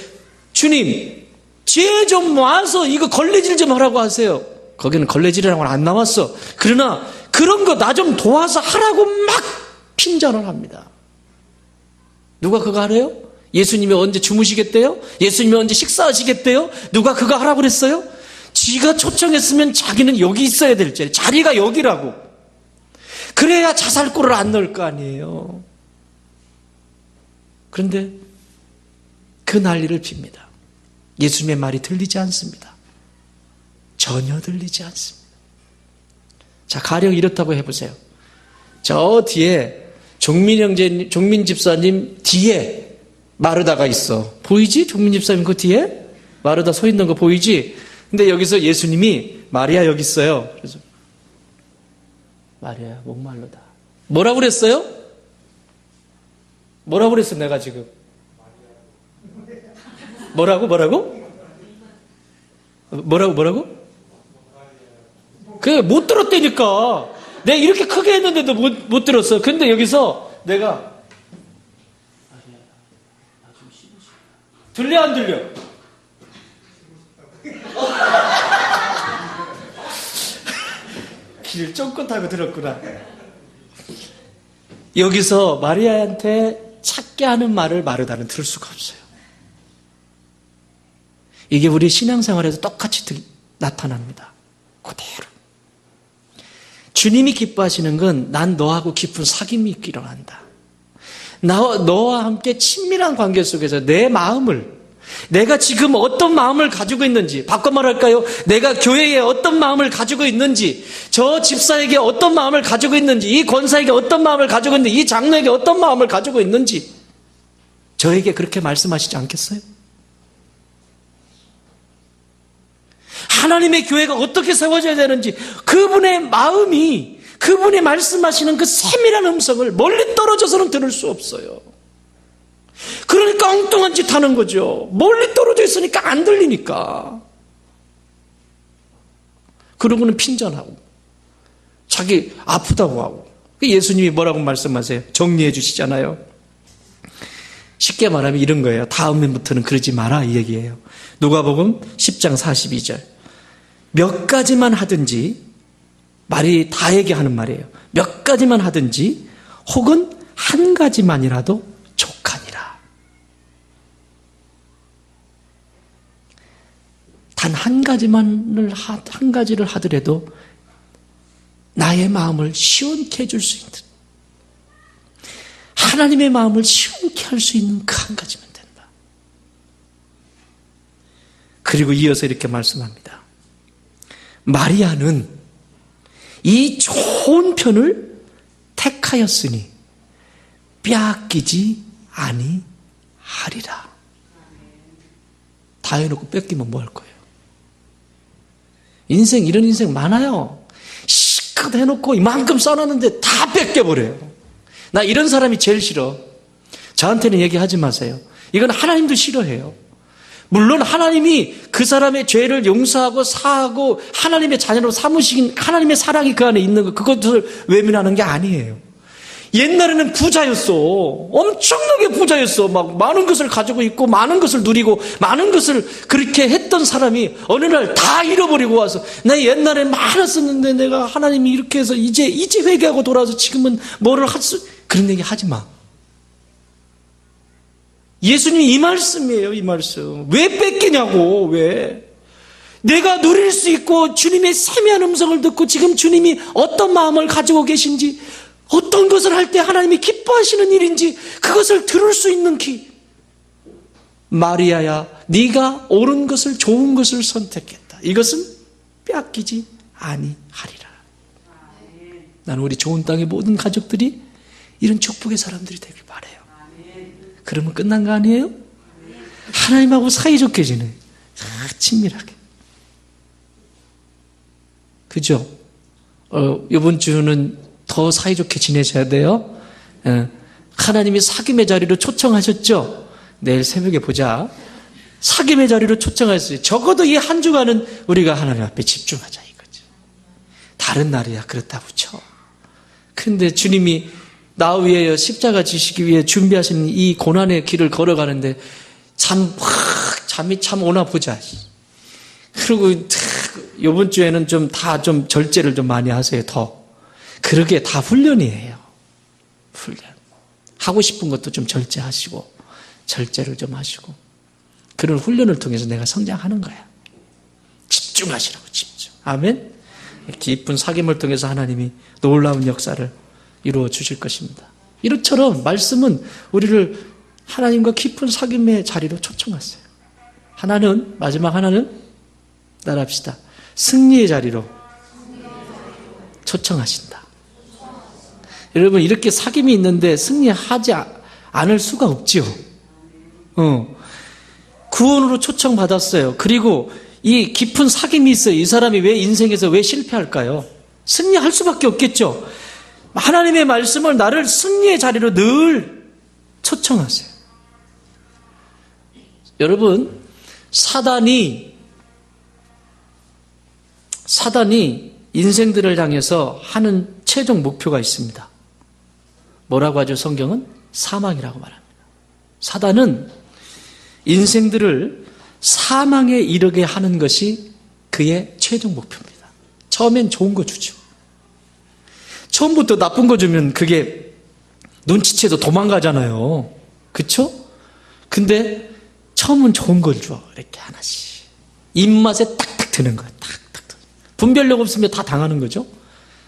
주님, 죄 좀 와서 이거 걸레질 좀 하라고 하세요. 거기는 걸레질이라고는 안 나왔어. 그러나 그런 거 나 좀 도와서 하라고 막 핀잔을 합니다. 누가 그거 하래요? 예수님이 언제 주무시겠대요? 예수님이 언제 식사하시겠대요? 누가 그거 하라고 그랬어요? 지가 초청했으면 자기는 여기 있어야 될 자리가 여기라고. 그래야 자살골을 안 넣을 거 아니에요. 그런데 그 난리를 핍니다. 예수님의 말이 들리지 않습니다. 전혀 들리지 않습니다. 자, 가령 이렇다고 해보세요. 저 뒤에 종민 집사님 뒤에 마르다가 있어. 보이지? 종민 집사님 그 뒤에 마르다 서 있는 거 보이지? 근데 여기서 예수님이 마리아 여기 있어요. 그래서 마리아 목말르다. 뭐라고 그랬어요? 뭐라고 그랬어 내가 지금? 뭐라고? 그게 못 들었다니까. 내가 이렇게 크게 했는데도 못 들었어. 근데 여기서 내가 들려 안 들려? 길을 쫑긋 하고 들었구나. 여기서 마리아한테 찾게 하는 말을 마르다는 들을 수가 없어요. 이게 우리 신앙생활에도 똑같이 나타납니다. 그대로. 주님이 기뻐하시는 건 난 너하고 깊은 사귐이 일어난다. 너와 함께 친밀한 관계 속에서 내 마음을, 내가 지금 어떤 마음을 가지고 있는지, 바꿔 말할까요? 내가 교회에 어떤 마음을 가지고 있는지, 저 집사에게 어떤 마음을 가지고 있는지, 이 권사에게 어떤 마음을 가지고 있는지, 이 장로에게 어떤 마음을 가지고 있는지 저에게 그렇게 말씀하시지 않겠어요? 하나님의 교회가 어떻게 세워져야 되는지 그분의 마음이, 그분이 말씀하시는 그 세밀한 음성을 멀리 떨어져서는 들을 수 없어요. 그러니까 엉뚱한 짓 하는 거죠. 멀리 떨어져 있으니까 안 들리니까. 그러고는 핀잔하고 자기 아프다고 하고. 예수님이 뭐라고 말씀하세요? 정리해 주시잖아요. 쉽게 말하면 이런 거예요. 다음부터는 그러지 마라 이 얘기예요. 누가복음 10장 42절. 몇 가지만 하든지, 말이 다 얘기하는 말이에요. 몇 가지만 하든지 혹은 한 가지만이라도 족하니라. 단 한 가지를 하더라도 나의 마음을 시원케 해줄 수 있는, 하나님의 마음을 시원케 할 수 있는 그 한 가지면 된다. 그리고 이어서 이렇게 말씀합니다. 마리아는 이 좋은 편을 택하였으니 빼앗기지 아니하리라. 다 해놓고 뺏기면 뭐 할 거예요? 인생, 이런 인생 많아요. 시컷 해놓고 이만큼 써놨는데 다 뺏겨버려요. 나 이런 사람이 제일 싫어. 저한테는 얘기하지 마세요. 이건 하나님도 싫어해요. 물론 하나님이 그 사람의 죄를 용서하고 사하고 하나님의 자녀로 삼으신 하나님의 사랑이 그 안에 있는 것, 그것을 외면하는 게 아니에요. 옛날에는 부자였어. 엄청나게 부자였어. 막 많은 것을 가지고 있고 많은 것을 누리고 많은 것을 그렇게 했던 사람이 어느 날 다 잃어버리고 와서 나 옛날에 많았었는데 내가 하나님이 이렇게 해서 이제 회개하고 돌아와서 지금은 뭐를 할 수, 그런 얘기 하지 마. 예수님이 이 말씀이에요, 이 말씀. 왜 뺏기냐고, 왜? 내가 누릴 수 있고 주님의 세미한 음성을 듣고 지금 주님이 어떤 마음을 가지고 계신지, 어떤 것을 할 때 하나님이 기뻐하시는 일인지 그것을 들을 수 있는 기. 마리아야, 네가 옳은 것을, 좋은 것을 선택했다. 이것은 빼앗기지 아니하리라. 나는 우리 좋은 땅의 모든 가족들이 이런 축복의 사람들이 되길 바라요. 그러면 끝난 거 아니에요? 하나님하고 사이좋게 지내. 친밀하게. 그죠? 이번 주는 더 사이좋게 지내셔야 돼요. 하나님이 사귐의 자리로 초청하셨죠? 내일 새벽에 보자. 사귐의 자리로 초청하셨어요. 적어도 이 한 주간은 우리가 하나님 앞에 집중하자 이거죠. 다른 날이야 그렇다고 쳐. 그런데 주님이 나 위에 십자가 지시기 위해 준비하시는 이 고난의 길을 걸어가는데 잠이 참 오나 보자. 그리고 이번 주에는 좀 절제를 좀 많이 하세요. 더. 그러게 다 훈련이에요. 훈련. 하고 싶은 것도 좀 절제하시고 절제를 좀 하시고 그런 훈련을 통해서 내가 성장하는 거야. 집중하시라고 집중. 아멘. 깊은 사귐을 통해서 하나님이 놀라운 역사를 이루어 주실 것입니다. 이렇처럼 말씀은 우리를 하나님과 깊은 사귐의 자리로 초청했어요. 하나는 마지막 하나는 따라합시다. 승리의 자리로 초청하신다. 여러분 이렇게 사귐이 있는데 승리하지 않을 수가 없지요. 구원으로 초청받았어요. 그리고 이 깊은 사귐이 있어요. 이 사람이 왜 인생에서 왜 실패할까요? 승리할 수밖에 없겠죠. 하나님의 말씀을 나를 승리의 자리로 늘 초청하세요. 여러분 사단이 인생들을 향해서 하는 최종 목표가 있습니다. 뭐라고 하죠? 성경은 사망이라고 말합니다. 사단은 인생들을 사망에 이르게 하는 것이 그의 최종 목표입니다. 처음엔 좋은 거 주죠. 처음부터 나쁜 거 주면 그게 눈치채서 도망가잖아요. 그렇죠? 근데 처음은 좋은 걸 줘. 이렇게 하나씩. 입맛에 딱딱 드는 거예요. 딱딱. 분별력 없으면 다 당하는 거죠.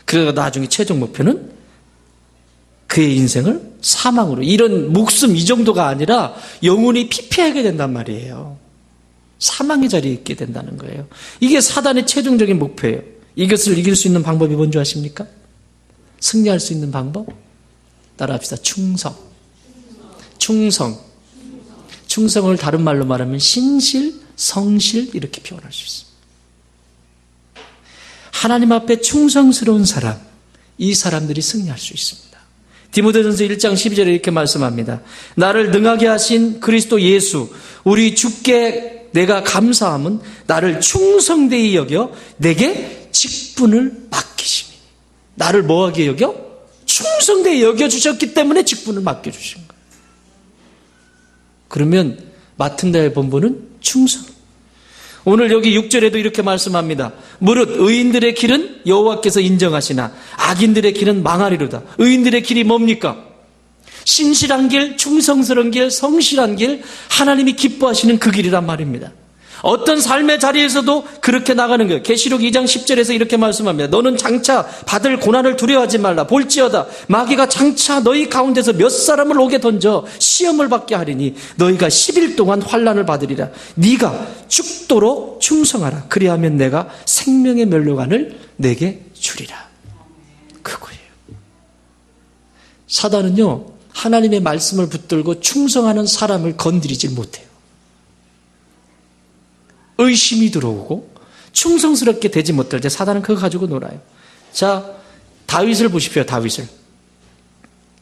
그래서 나중에 최종 목표는 그의 인생을 사망으로, 이런 목숨 이 정도가 아니라 영혼이 피폐하게 된단 말이에요. 사망의 자리에 있게 된다는 거예요. 이게 사단의 최종적인 목표예요. 이것을 이길 수 있는 방법이 뭔지 아십니까? 승리할 수 있는 방법? 따라합시다. 충성을 다른 말로 말하면 신실, 성실 이렇게 표현할 수 있습니다. 하나님 앞에 충성스러운 사람, 이 사람들이 승리할 수 있습니다. 디모데전서 1장 12절에 이렇게 말씀합니다. 나를 능하게 하신 그리스도 예수, 우리 주께 내가 감사함은 나를 충성되이 여겨 내게 직분을 맡기심이니. 나를 뭐하게 여겨? 충성되이 여겨주셨기 때문에 직분을 맡겨주신 거예요. 그러면 맡은 자의 본분은 충성. 오늘 여기 6절에도 이렇게 말씀합니다. 무릇 의인들의 길은 여호와께서 인정하시나 악인들의 길은 망하리로다. 의인들의 길이 뭡니까? 신실한 길, 충성스러운 길, 성실한 길, 하나님이 기뻐하시는 그 길이란 말입니다. 어떤 삶의 자리에서도 그렇게 나가는 거예요. 계시록 2장 10절에서 이렇게 말씀합니다. 너는 장차 받을 고난을 두려워하지 말라. 볼지어다 마귀가 장차 너희 가운데서 몇 사람을 오게 던져 시험을 받게 하리니 너희가 10일 동안 환난을 받으리라. 네가 죽도록 충성하라. 그리하면 내가 생명의 면류관을 내게 주리라. 그거예요. 사단은요, 하나님의 말씀을 붙들고 충성하는 사람을 건드리질 못해요. 의심이 들어오고 충성스럽게 되지 못할 때 사단은 그거 가지고 놀아요. 자, 다윗을 보십시오.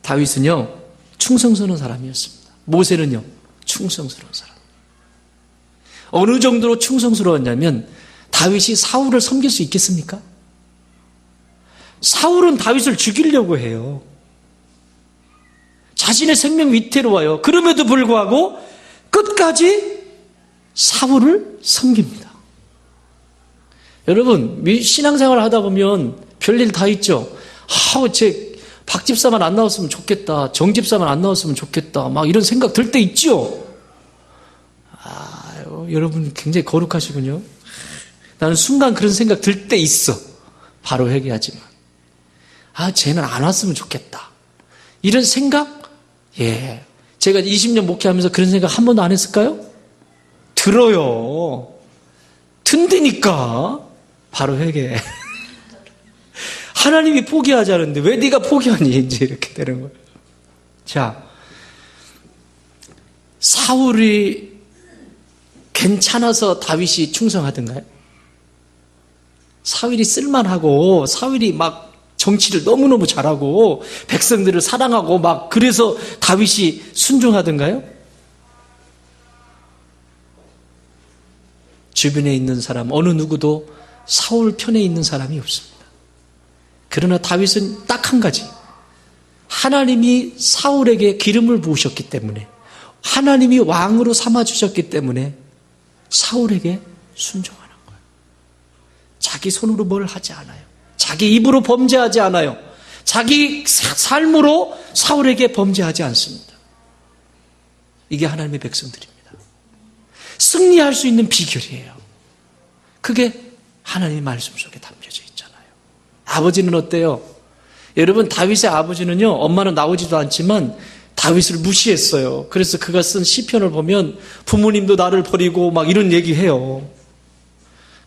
다윗은요 충성스러운 사람이었습니다. 모세는요 충성스러운 사람. 어느 정도로 충성스러웠냐면 다윗이 사울을 섬길 수 있겠습니까? 사울은 다윗을 죽이려고 해요. 자신의 생명 위태로워요. 그럼에도 불구하고 끝까지 사울을 섬깁니다. 여러분, 신앙생활을 하다 보면 별일 다 있죠. 제 박집사만 안 나왔으면 좋겠다. 정집사만 안 나왔으면 좋겠다. 막 이런 생각 들 때 있죠. 여러분 굉장히 거룩하시군요. 나는 순간 그런 생각 들 때 있어. 바로 회개하지만. 쟤는 안 왔으면 좋겠다. 이런 생각? 예. 제가 20년 목회하면서 그런 생각 한 번도 안 했을까요? 들어요. 든다니까 바로 회개. 하나님이 포기하자는데 왜 네가 포기하니? 이제 이렇게 되는 거예요. 자, 사울이 괜찮아서 다윗이 충성하던가요? 사울이 쓸만하고 사울이 막 정치를 너무너무 잘하고 백성들을 사랑하고 막 그래서 다윗이 순종하던가요? 주변에 있는 사람 어느 누구도 사울 편에 있는 사람이 없습니다. 그러나 다윗은 딱 한 가지, 하나님이 사울에게 기름을 부으셨기 때문에, 하나님이 왕으로 삼아주셨기 때문에 사울에게 순종하는 거예요. 자기 손으로 뭘 하지 않아요. 자기 입으로 범죄하지 않아요. 자기 삶으로 사울에게 범죄하지 않습니다. 이게 하나님의 백성들입니다. 승리할 수 있는 비결이에요. 그게 하나님의 말씀 속에 담겨져 있잖아요. 아버지는 어때요? 여러분, 다윗의 아버지는요, 엄마는 나오지도 않지만 다윗을 무시했어요. 그래서 그가 쓴 시편을 보면 부모님도 나를 버리고 막 이런 얘기해요.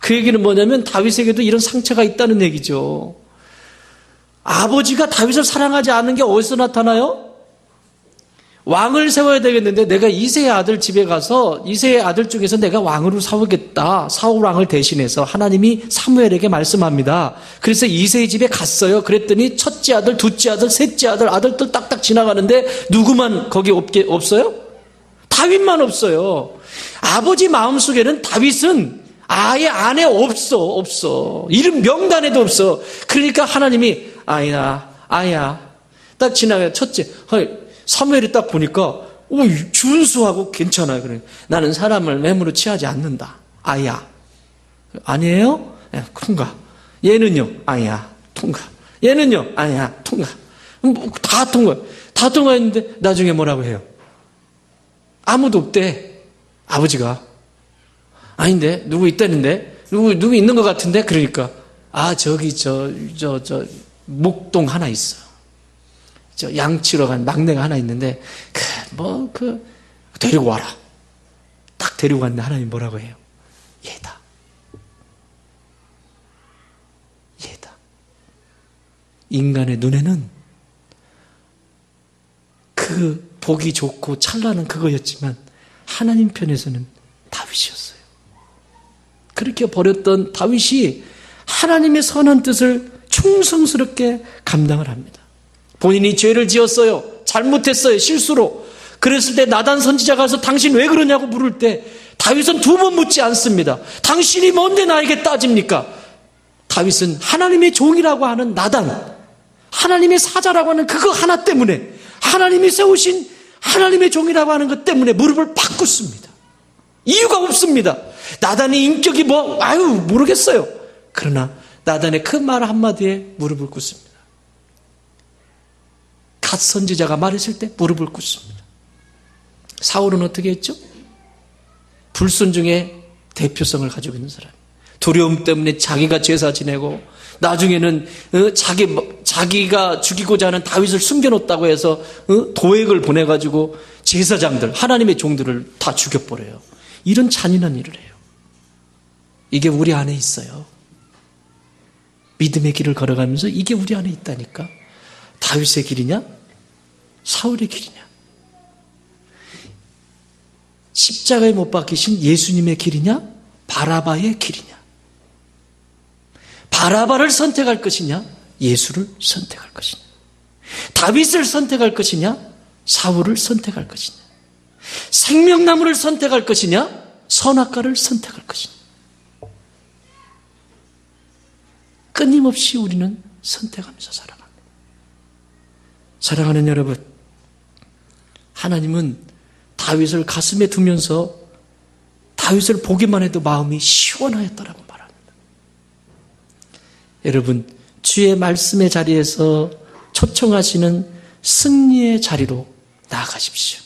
그 얘기는 뭐냐면 다윗에게도 이런 상처가 있다는 얘기죠. 아버지가 다윗을 사랑하지 않는 게 어디서 나타나요? 왕을 세워야 되겠는데 내가 이새의 아들 집에 가서 이새의 아들 중에서 내가 왕으로 세우겠다. 사울 왕을 대신해서 하나님이 사무엘에게 말씀합니다. 그래서 이새의 집에 갔어요. 그랬더니 첫째 아들, 둘째 아들, 셋째 아들, 아들들 딱딱 지나가는데 누구만 거기 없어요? 다윗만 없어요. 아버지 마음속에는 다윗은 아예 안에 없어. 이름 명단에도 없어. 그러니까 하나님이 아야 딱 지나가요. 첫째, 사무엘이 딱 보니까 준수하고 괜찮아요. 그래, 나는 사람을 매물로 취하지 않는다. 아야. 아니에요? 통과. 얘는요? 아야. 통과. 얘는요? 아야. 통과. 다 통과. 다 통과했는데 나중에 뭐라고 해요? 아무도 없대. 아버지가. 아닌데 누구 있다는데? 누구 있는 것 같은데? 그러니까 저기 목동 하나 있어. 양치러 간 막내가 하나 있는데 데리고 와라. 딱 데리고 갔는데 하나님 뭐라고 해요? 얘다. 인간의 눈에는 그 보기 좋고 찬란한 그거였지만 하나님 편에서는 다윗이었어요. 그렇게 버렸던 다윗이 하나님의 선한 뜻을 충성스럽게 감당을 합니다. 본인이 죄를 지었어요. 잘못했어요. 실수로. 그랬을 때 나단 선지자가 가서 당신 왜 그러냐고 물을 때 다윗은 두 번 묻지 않습니다. 당신이 뭔데 나에게 따집니까? 다윗은 하나님의 종이라고 하는 나단, 하나님의 사자라고 하는 그거 하나 때문에, 하나님이 세우신 하나님의 종이라고 하는 것 때문에 무릎을 팍 꿇습니다. 이유가 없습니다. 나단의 인격이 모르겠어요. 그러나 나단의 그 말 한마디에 무릎을 꿇습니다. 갓 선지자가 말했을 때 무릎을 꿇습니다. 사울은 어떻게 했죠? 불순종의 대표성을 가지고 있는 사람. 두려움 때문에 자기가 제사 지내고 나중에는 자기가 죽이고자 하는 다윗을 숨겨놓았다고 해서 도액을 보내가지고 제사장들, 하나님의 종들을 다 죽여버려요. 이런 잔인한 일을 해요. 이게 우리 안에 있어요. 믿음의 길을 걸어가면서 이게 우리 안에 있다니까. 다윗의 길이냐? 사울의 길이냐? 십자가에 못 박히신 예수님의 길이냐? 바라바의 길이냐? 바라바를 선택할 것이냐? 예수를 선택할 것이냐? 다윗을 선택할 것이냐? 사울을 선택할 것이냐? 생명나무를 선택할 것이냐? 선악과를 선택할 것이냐? 끊임없이 우리는 선택하면서 살아갑니다. 사랑하는 여러분, 하나님은 다윗을 가슴에 두면서 다윗을 보기만 해도 마음이 시원하였다라고 말합니다. 여러분, 주의 말씀의 자리에서 초청하시는 승리의 자리로 나아가십시오.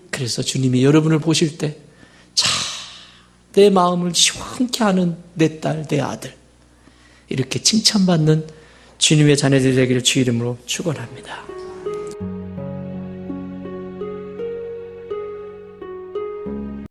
그래서 주님이 여러분을 보실 때, 내 마음을 시원케 하는 내 딸, 내 아들, 이렇게 칭찬받는 주님의 자녀들 되기를 주 이름으로 축원합니다.